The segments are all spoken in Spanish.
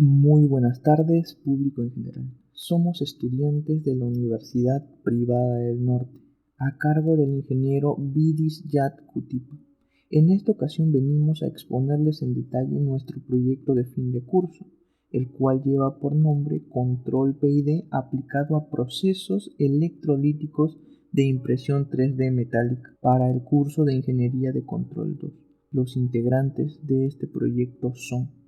Muy buenas tardes, público en general. Somos estudiantes de la Universidad Privada del Norte, a cargo del ingeniero Vidis Yat Kutipa. En esta ocasión venimos a exponerles en detalle nuestro proyecto de fin de curso, el cual lleva por nombre Control PID aplicado a procesos electrolíticos de impresión 3D metálica para el curso de Ingeniería de Control 2. Los integrantes de este proyecto son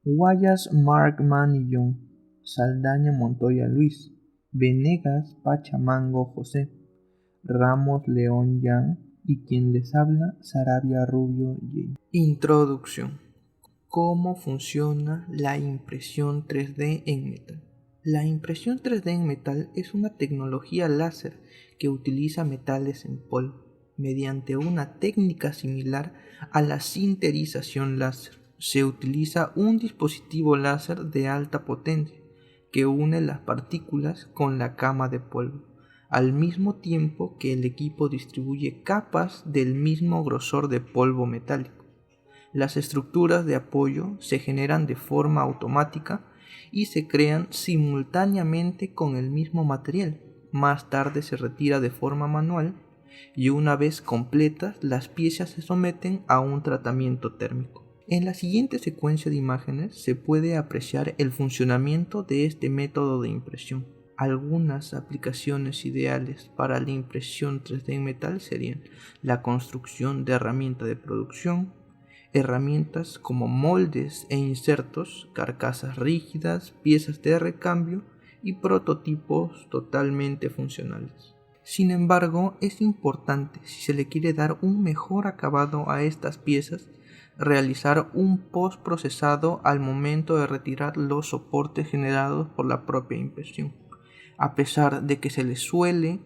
Guayas Marc Manillón, Saldaña Montoya Luis, Venegas Pachamango José, Ramos León Jan y quien les habla Sarabia Rubio J. Introducción. ¿Cómo funciona la impresión 3D en metal? La impresión 3D en metal es una tecnología láser que utiliza metales en polvo mediante una técnica similar a la sinterización láser. Se utiliza un dispositivo láser de alta potencia que une las partículas con la cama de polvo, al mismo tiempo que el equipo distribuye capas del mismo grosor de polvo metálico. Las estructuras de apoyo se generan de forma automática y se crean simultáneamente con el mismo material. Más tarde se retira de forma manual y una vez completas las piezas se someten a un tratamiento térmico. En la siguiente secuencia de imágenes se puede apreciar el funcionamiento de este método de impresión. Algunas aplicaciones ideales para la impresión 3D en metal serían la construcción de herramientas de producción, herramientas como moldes e insertos, carcasas rígidas, piezas de recambio y prototipos totalmente funcionales. Sin embargo, es importante, si se le quiere dar un mejor acabado a estas piezas, realizar un postprocesado al momento de retirar los soportes generados por la propia impresión. A pesar de que se les suele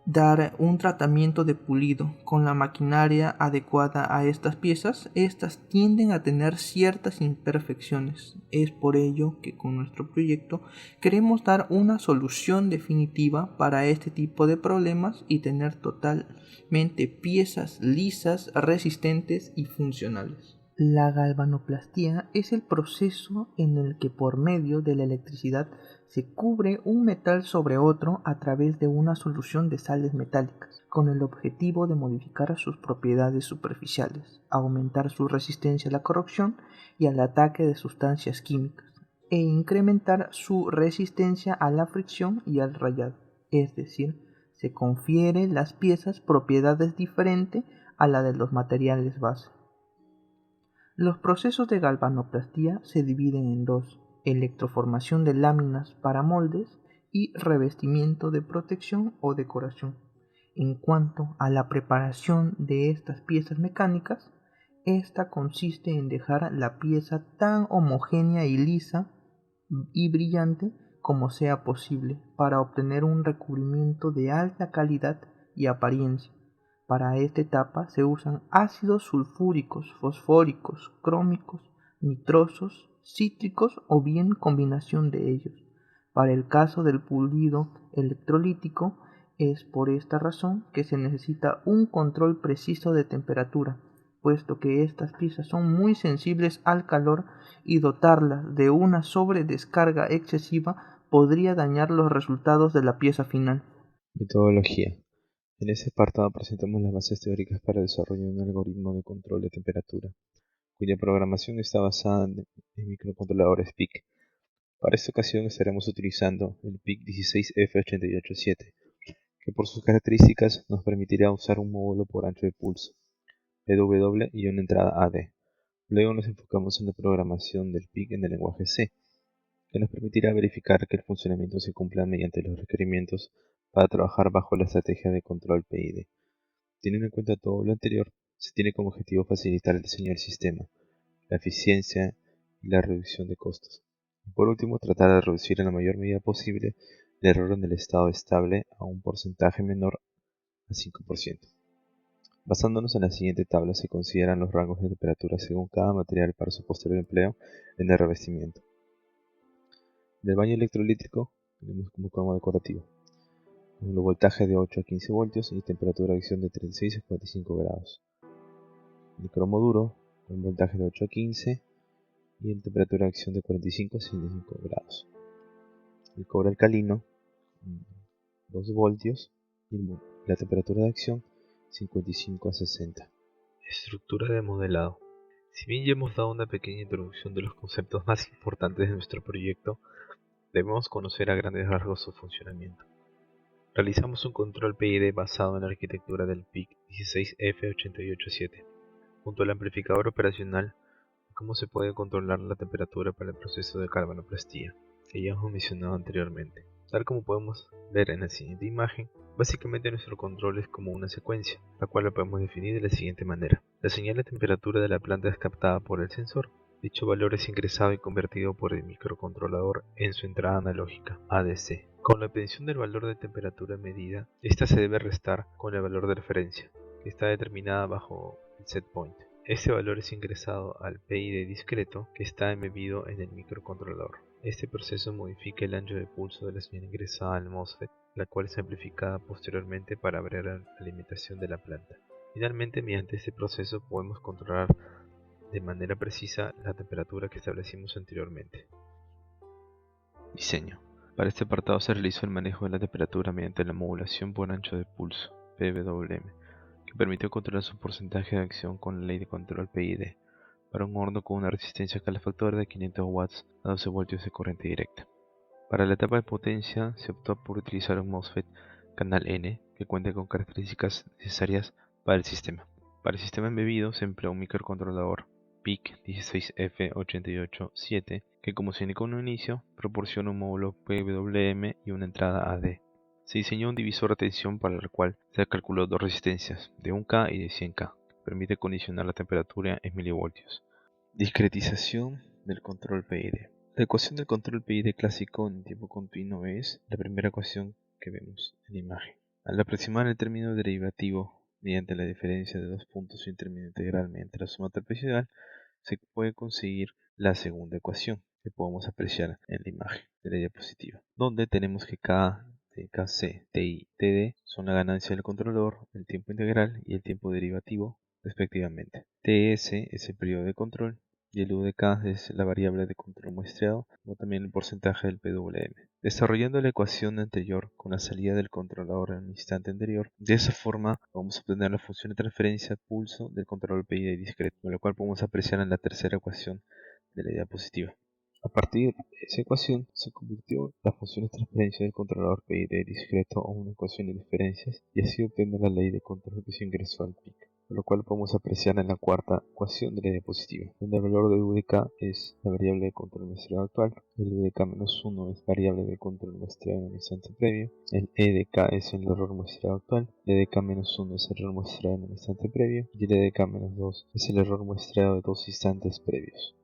dar un tratamiento de pulido con la maquinaria adecuada a estas piezas, estas tienden a tener ciertas imperfecciones. Es por ello que con nuestro proyecto queremos dar una solución definitiva para este tipo de problemas y tener totalmente piezas lisas, resistentes y funcionales. La galvanoplastía es el proceso en el que por medio de la electricidad se cubre un metal sobre otro a través de una solución de sales metálicas, con el objetivo de modificar sus propiedades superficiales, aumentar su resistencia a la corrosión y al ataque de sustancias químicas, e incrementar su resistencia a la fricción y al rayado, es decir, se confiere las piezas propiedades diferentes a la de los materiales base. Los procesos de galvanoplastía se dividen en dos: electroformación de láminas para moldes y revestimiento de protección o decoración. En cuanto a la preparación de estas piezas mecánicas, esta consiste en dejar la pieza tan homogénea y lisa y brillante como sea posible para obtener un recubrimiento de alta calidad y apariencia. Para esta etapa se usan ácidos sulfúricos, fosfóricos, crómicos, nitrosos, cítricos o bien combinación de ellos. Para el caso del pulido electrolítico, es por esta razón que se necesita un control preciso de temperatura, puesto que estas piezas son muy sensibles al calor y dotarlas de una sobredescarga excesiva podría dañar los resultados de la pieza final. Metodología. En este apartado presentamos las bases teóricas para el desarrollo de un algoritmo de control de temperatura, cuya programación está basada en microcontroladores PIC. Para esta ocasión estaremos utilizando el PIC 16F887, que por sus características nos permitirá usar un módulo por ancho de pulso, PW y una entrada AD. Luego nos enfocamos en la programación del PIC en el lenguaje C, que nos permitirá verificar que el funcionamiento se cumpla mediante los requerimientos para trabajar bajo la estrategia de control PID. Teniendo en cuenta todo lo anterior, se tiene como objetivo facilitar el diseño del sistema, la eficiencia y la reducción de costos. Y por último, tratar de reducir en la mayor medida posible el error en el estado estable a un porcentaje menor a 5%. Basándonos en la siguiente tabla, se consideran los rangos de temperatura según cada material para su posterior empleo en el revestimiento. En el baño electrolítico tenemos como decorativo con el voltaje de 8 a 15 voltios y temperatura de acción de 36 a 45 grados. El cromo duro con voltaje de 8 a 15 y una temperatura de acción de 45 a 65 grados. El cobre alcalino, 2 voltios, y la temperatura de acción 55 a 60. Estructura de modelado. Si bien ya hemos dado una pequeña introducción de los conceptos más importantes de nuestro proyecto, debemos conocer a grandes rasgos su funcionamiento. Realizamos un control PID basado en la arquitectura del PIC 16F887, junto al amplificador operacional y cómo se puede controlar la temperatura para el proceso de carbanoplastía, que ya hemos mencionado anteriormente. Tal como podemos ver en la siguiente imagen, básicamente nuestro control es como una secuencia, la cual la podemos definir de la siguiente manera. La señal de temperatura de la planta es captada por el sensor. Dicho valor es ingresado y convertido por el microcontrolador en su entrada analógica, ADC. Con la obtención del valor de temperatura medida, esta se debe restar con el valor de referencia, que está determinada bajo el set point. Este valor es ingresado al PID discreto que está embebido en el microcontrolador. Este proceso modifica el ancho de pulso de la señal ingresada al MOSFET, la cual es amplificada posteriormente para abrir la alimentación de la planta. Finalmente, mediante este proceso podemos controlar de manera precisa la temperatura que establecimos anteriormente. Diseño. Para este apartado se realizó el manejo de la temperatura mediante la modulación por ancho de pulso, PWM, que permitió controlar su porcentaje de acción con la ley de control PID, para un horno con una resistencia calefactora de 500 watts a 12 voltios de corriente directa. Para la etapa de potencia se optó por utilizar un MOSFET canal N que cuenta con características necesarias para el sistema. Para el sistema embebido se empleó un microcontrolador PIC 16F887 que, como se indicó en un inicio, proporciona un módulo PWM y una entrada AD. Se diseñó un divisor de tensión para el cual se calculó dos resistencias, de 1K y de 100K, que permite condicionar la temperatura en milivoltios. Discretización del control PID. La ecuación del control PID clásico en tiempo continuo es la primera ecuación que vemos en la imagen. Al aproximar el término derivativo mediante la diferencia de dos puntos y un término integral mediante la suma trapezoidal, se puede conseguir la segunda ecuación que podemos apreciar en la imagen de la diapositiva, donde tenemos que K de KC, TI, TD son la ganancia del controlador, el tiempo integral y el tiempo derivativo respectivamente. TS es el periodo de control y el UDK es la variable de control muestreado, como también el porcentaje del PWM. Desarrollando la ecuación anterior con la salida del controlador en un instante anterior, de esa forma vamos a obtener la función de transferencia pulso del control PID discreto, lo cual podemos apreciar en la tercera ecuación de la diapositiva. A partir de esa ecuación se convirtió la función de transferencia del controlador PID discreto a una ecuación de diferencias y así obtener la ley de control que se ingresó al PIC, lo cual podemos apreciar en la cuarta ecuación de la diapositiva, donde el valor de UDK es la variable de control muestreado actual, el UDK-1 es variable de control muestreado en un instante previo, el EDK es el error muestreado actual, el EDK-1 es el error muestreado en un instante previo y el EDK-2 es el error muestreado de dos instantes previos.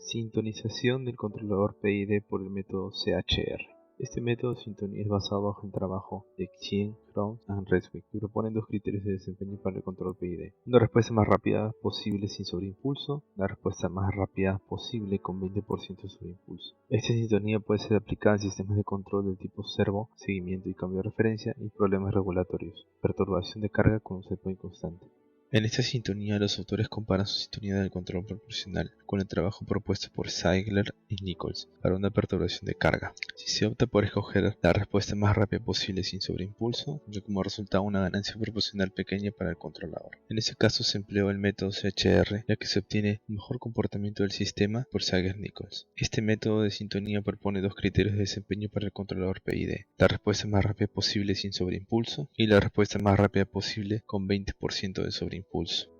Sintonización del controlador PID por el método CHR. Este método de sintonía es basado bajo el trabajo de Chien, Crown y Reswick, que proponen dos criterios de desempeño para el control PID. Una respuesta más rápida posible sin sobreimpulso, la respuesta más rápida posible con 20% de sobreimpulso. Esta sintonía puede ser aplicada en sistemas de control del tipo servo, seguimiento y cambio de referencia y problemas regulatorios, perturbación de carga con un setpoint constante. En esta sintonía, los autores comparan su sintonía del control proporcional con el trabajo propuesto por Ziegler y Nichols para una perturbación de carga. Si se opta por escoger la respuesta más rápida posible sin sobreimpulso, tendrá como resultado una ganancia proporcional pequeña para el controlador. En este caso se empleó el método CHR, ya que se obtiene un mejor comportamiento del sistema por Ziegler-Nichols. Este método de sintonía propone dos criterios de desempeño para el controlador PID: la respuesta más rápida posible sin sobreimpulso y la respuesta más rápida posible con 20% de sobreimpulso.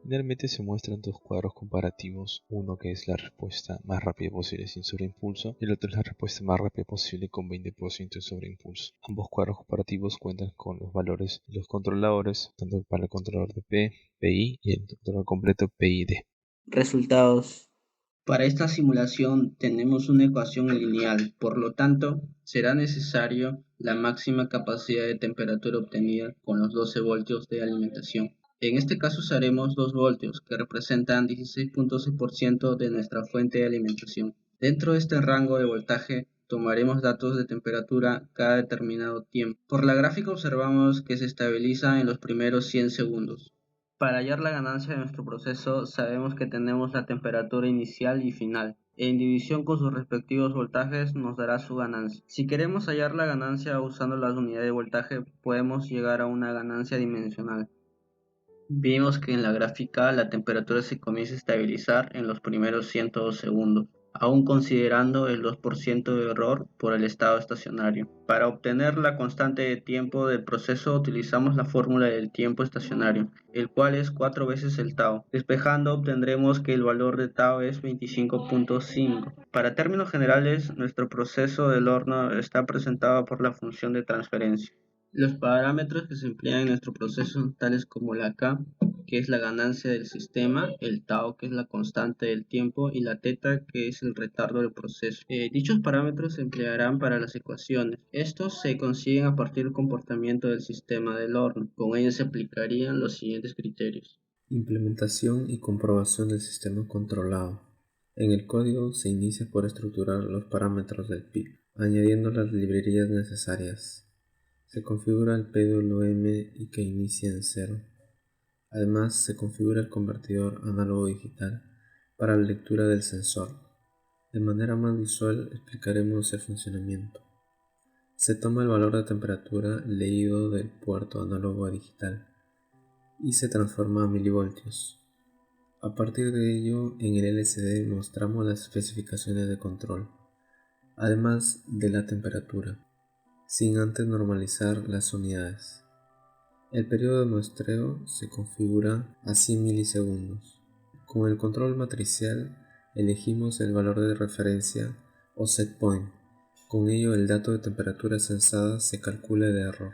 Finalmente se muestran dos cuadros comparativos, uno que es la respuesta más rápida posible sin sobreimpulso y el otro es la respuesta más rápida posible con 20% de sobreimpulso. Ambos cuadros comparativos cuentan con los valores de los controladores, tanto para el controlador de P, PI y el controlador completo PID. Resultados. Para esta simulación tenemos una ecuación lineal, por lo tanto, será necesario la máxima capacidad de temperatura obtenida con los 12 voltios de alimentación. En este caso usaremos 2 voltios, que representan 16.6% de nuestra fuente de alimentación. Dentro de este rango de voltaje, tomaremos datos de temperatura cada determinado tiempo. Por la gráfica observamos que se estabiliza en los primeros 100 segundos. Para hallar la ganancia de nuestro proceso, sabemos que tenemos la temperatura inicial y final. en división con sus respectivos voltajes nos dará su ganancia. Si queremos hallar la ganancia usando las unidades de voltaje, podemos llegar a una ganancia dimensional. Vimos que en la gráfica la temperatura se comienza a estabilizar en los primeros 102 segundos, aún considerando el 2% de error por el estado estacionario. Para obtener la constante de tiempo del proceso utilizamos la fórmula del tiempo estacionario, el cual es 4 veces el tau. Despejando obtendremos que el valor de tau es 25.5. Para términos generales, nuestro proceso del horno está presentado por la función de transferencia. Los parámetros que se emplean en nuestro proceso son tales como la K, que es la ganancia del sistema, el tau, que es la constante del tiempo, y la teta, que es el retardo del proceso. Dichos parámetros se emplearán para las ecuaciones. Estos se consiguen a partir del comportamiento del sistema del horno. Con ellos se aplicarían los siguientes criterios. Implementación y comprobación del sistema controlado. En el código se inicia por estructurar los parámetros del PIC, añadiendo las librerías necesarias. Se configura el PWM y que inicia en 0. Además, se configura el convertidor análogo digital para la lectura del sensor. De manera más visual explicaremos el funcionamiento. Se toma el valor de temperatura leído del puerto análogo a digital y se transforma a milivoltios. A partir de ello, en el LCD mostramos las especificaciones de control, además de la temperatura, sin antes normalizar las unidades. El periodo de muestreo se configura a 100 milisegundos. Con el control matricial elegimos el valor de referencia o set point. Con ello el dato de temperatura censada se calcula de error.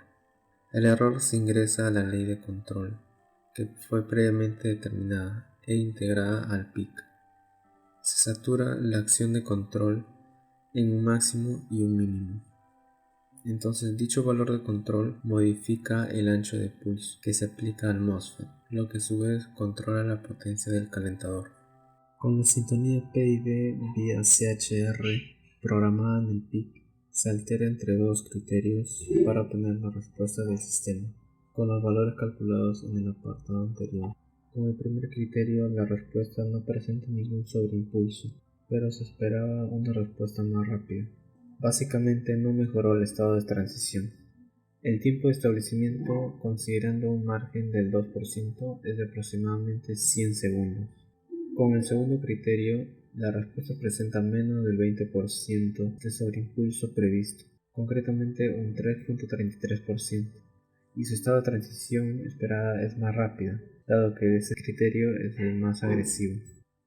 El error se ingresa a la ley de control, que fue previamente determinada e integrada al PIC. Se satura la acción de control en un máximo y un mínimo. Entonces dicho valor de control modifica el ancho de pulso que se aplica al MOSFET, lo que a su vez controla la potencia del calentador. Con la sintonía PID vía CHR programada en el PIC, se altera entre dos criterios para obtener la respuesta del sistema, con los valores calculados en el apartado anterior. Con el primer criterio la respuesta no presenta ningún sobreimpulso, pero se esperaba una respuesta más rápida. Básicamente no mejoró el estado de transición. El tiempo de establecimiento, considerando un margen del 2%, es de aproximadamente 100 segundos. Con el segundo criterio, la respuesta presenta menos del 20% de sobreimpulso previsto, concretamente un 3.33%, y su estado de transición esperada es más rápida, dado que ese criterio es el más agresivo.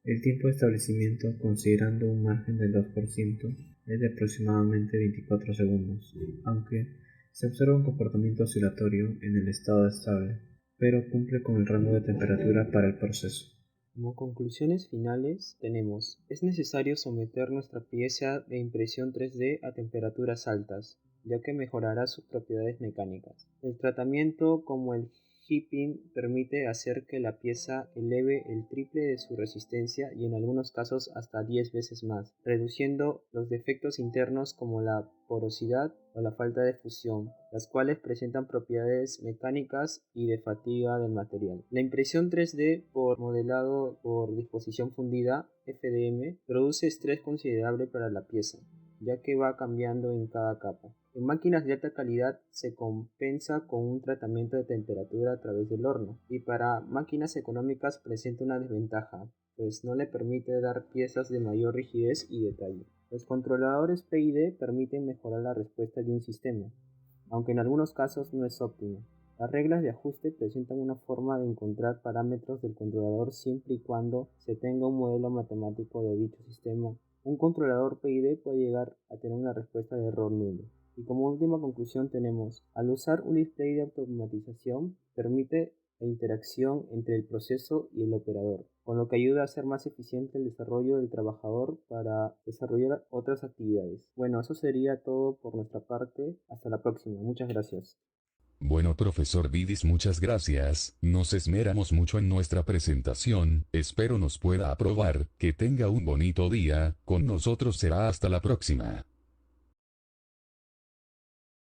El tiempo de establecimiento, considerando un margen del 2%, es de aproximadamente 24 segundos, aunque se observa un comportamiento oscilatorio en el estado estable, pero cumple con el rango de temperatura para el proceso. Como conclusiones finales tenemos: es necesario someter nuestra pieza de impresión 3D a temperaturas altas, ya que mejorará sus propiedades mecánicas. El tratamiento como el Hipping permite hacer que la pieza eleve el triple de su resistencia y en algunos casos hasta 10 veces más, reduciendo los defectos internos como la porosidad o la falta de fusión, las cuales presentan propiedades mecánicas y de fatiga del material. La impresión 3D por modelado por disposición fundida, FDM, produce estrés considerable para la pieza, ya que va cambiando en cada capa. En máquinas de alta calidad se compensa con un tratamiento de temperatura a través del horno, y para máquinas económicas presenta una desventaja, pues no le permite dar piezas de mayor rigidez y detalle. Los controladores PID permiten mejorar la respuesta de un sistema, aunque en algunos casos no es óptimo. Las reglas de ajuste presentan una forma de encontrar parámetros del controlador siempre y cuando se tenga un modelo matemático de dicho sistema. Un controlador PID puede llegar a tener una respuesta de error nulo. Y como última conclusión tenemos: al usar un display de automatización, permite la interacción entre el proceso y el operador, con lo que ayuda a ser más eficiente el desarrollo del trabajador para desarrollar otras actividades. Bueno, eso sería todo por nuestra parte. Hasta la próxima. Muchas gracias. Bueno, profesor Vidis, muchas gracias. Nos esmeramos mucho en nuestra presentación. Espero nos pueda aprobar. Que tenga un bonito día. Con nosotros será hasta la próxima.